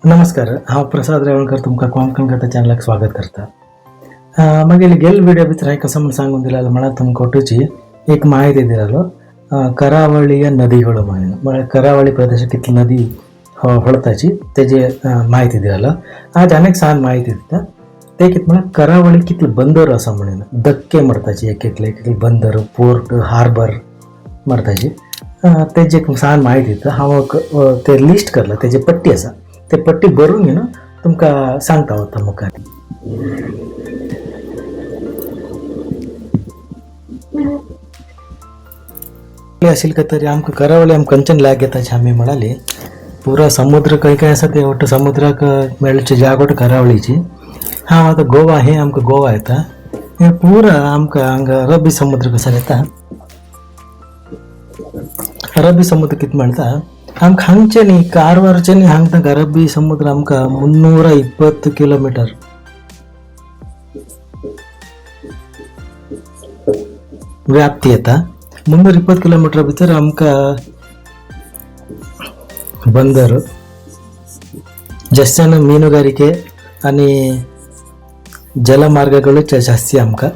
नमस्कार, हांव प्रसाद रेवळकर तुमकां कोंकण कथा चॅनलाक स्वागत करता. मागीर गेल्ले व्हिडिओ भितर हांवें कसं म्हण सांगून दिलेलो म्हळ्यार तुमकां कोटूची एक माहिती दिलेलो करावळीय नदीಗಳು म्हळ्यार करावळी प्रदेशांतली नदी ಹೊಳತಾची तेजी माहिती दिलेलो. आज अनेक सान माहिती दिता ते कितें म्हळ्यार करावळी कितले बंदर आसा म्हणून धक्के मारताची एक एक बंदर पोर्ट हार्बर मारताची तेजी एक सान माहिती दिता. हांव ते लिस्ट करला तेजी पट्टी आसा ते पट्टी बरोवन घेवन तुमकां सांगता वता मुखार. असेल का तरी आमकां करावळी खंयच्यान लाग येताची आमी म्हणाली पुरा समुद्र खंय आसा ते वट्ट समुद्राक मेळचे जागोट करावळीची. हांव आतां गोवा हे आमकां गोवा येता हे पुरा आमकां हांगा अरबी समुद्र कसो येता. अरबी समुद्र कितें म्हणटा आमकां हांगचे न्ही कारवारचे न्ही हांगा तक अरबी समुद्र आमकां 320 किलोमीटर व्याप्ती येता. 320 किलोमीटर भितर आमकां बंदर जास्तीन ಮೀನುಗಾರಿಕೆ आनी जलमार्गಗಳು जास्ती आमकां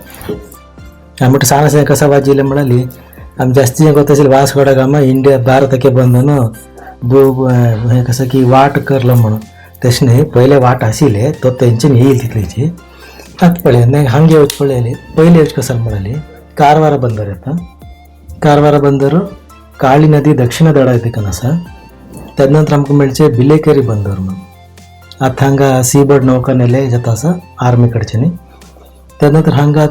आमी साणसे कसा वाजिले म्हणाली आमी जास्ती गोतायले वास्को ಡ ಗಾಮಾ इंडिया भारताके बंदन हे कसं की वाट करलं म्हणून तशें पहिले वाट आशिल्ले तो तेंच्यानी येईल तितलीची आतां पळय नाही हांगे येवच पळयले पयले येवच कसं म्हणाली कारवार बंदर येता. कारवार बंदर काळी नदी दक्षिण दडा देखून आसा. त्यानंतर आमकां मेळचे बिलेकेरी बंदर म्हणून आतां हांगा सीबर्ड नौकानेले जाता आसा आर्मी कडच्यानी. त्यानंतर हांगा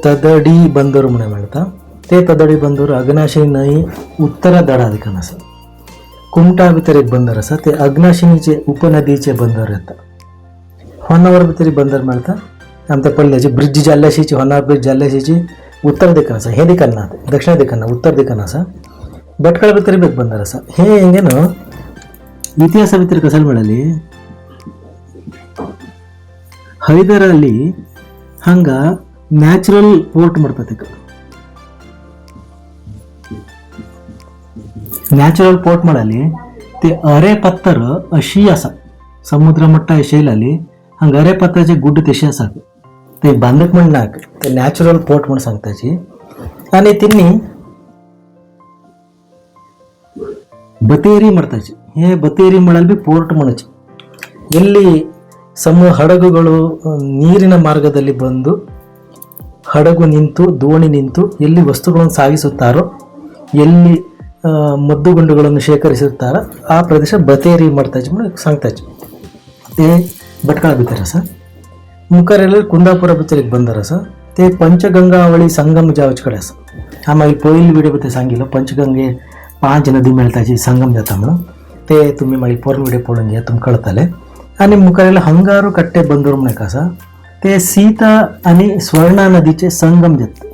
तदडी बंदर म्हणून मेळटा ते तदडी बंदर अग्नाशी न्हंय उत्तर दडा देखून आसा. कुमटा भितर एक बंदर आसा ते अग्नाशिनीचे उपनदीचे बंदर येता. होन्नावर भितर बंदर मेळटा आमच्या पडल्याची ब्रिज जाल्ल्याशीची होन्नावर ब्रिज जाल्ल्याशीची उत्तर दिकान आसा हे दिकान ना दक्षिण दिकान ना उत्तर दिकान आसा. भटकळ भितर एक बंदर आसा हे हेंगे न्हू इतिहासा भितर कशें म्हणाली हैदर अली हांगा नॅचरल पोर्ट म्हणटा तिका नॅचरल पोर्ट म्हणाली ते अरे पत्तर अशी आसा समुद्र मट्टा येयलाली हांगा अरे पत्तराचे गुड्ड तशी आसा ते बांदक म्हणनाक ते नॅचरल पोर्ट म्हण सांगताची. आनी तिनी बतेरी ಮಾಡ್ತಾಚಿ हे बतेरी म्हणाल बी पोर्ट म्हणची ಎಲ್ಲಿ ಹಡಗುಗಳು ನೀರಿನ ಮಾರ್ಗದಲ್ಲಿ ಬಂದು ಹಡಗು ನಿಂತು ದೋಣಿ ನಿಂತು ಎಲ್ಲಿ ವಸ್ತುಗಳನ್ನು ಸಾಗಿಸುತ್ತಾರೋ ಎಲ್ಲಿ ಮದ್ದುಗುಂಡುಗಳನ್ನು ಶೇಖರಿಸುತ್ತಾರೋ ಆ ಪ್ರದೇಶ बतेरी ಮಾಡ್ತಾಚಿ म्हणून सांगताची. ते भटकळा भितर आसा. मुखार कुंदापुरा भितर एक बंदर आसा ते पंचगंगावळी संगम जावचे कडेन आसा. हांव मागीर पयलीं व्हिडिओ भितर सांगिल्लो पंचगंगे 5 नदी मेळटाची संगम जाता म्हणून ते तुमी मागीर पोरण व्हिडिओ पळोवन घे तुमकां कळटलें. आनी मुखार हंगारू कट्टे बंदर म्हणून एक आसा ते सीता आनी स्वर्णा नदीचे संगम जाता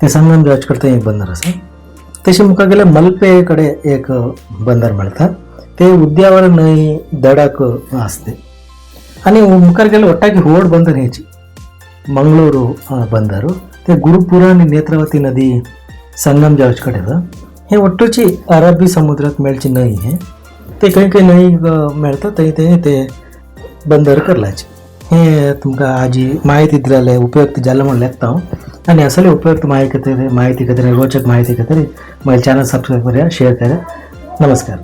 ते संगम जावचे कडेन एक बंदर आसा. तशें मुखार गेल्यार मल्पे कडेन एक बंदर मेळटा ते उद्यावर न्हंय दडाक आसते. आनी मुखार गेल्यार ಒಟ್ಟಾಗಿ रोड बंदर हेची मंगळूरू बंदर ते गुरुपुरा आनी नेत्रावती नदी संगम जावचे कडेन आसा. हे ಒಟ್ಟುची अरबी समुद्रात मेळची न्हंय हे ते खंय न्हंय मेळटा थंय ते बंदर करलाचे. हे तुमकां आजी माहिती दिलेले उपयुक्त जालें म्हण लेखता हांव. आनी असले उपयुक्त माहिती खातीर रोचक माहिती खातीर म्हजें चॅनल सबस्क्रायब करा शेअर करा. नमस्कार.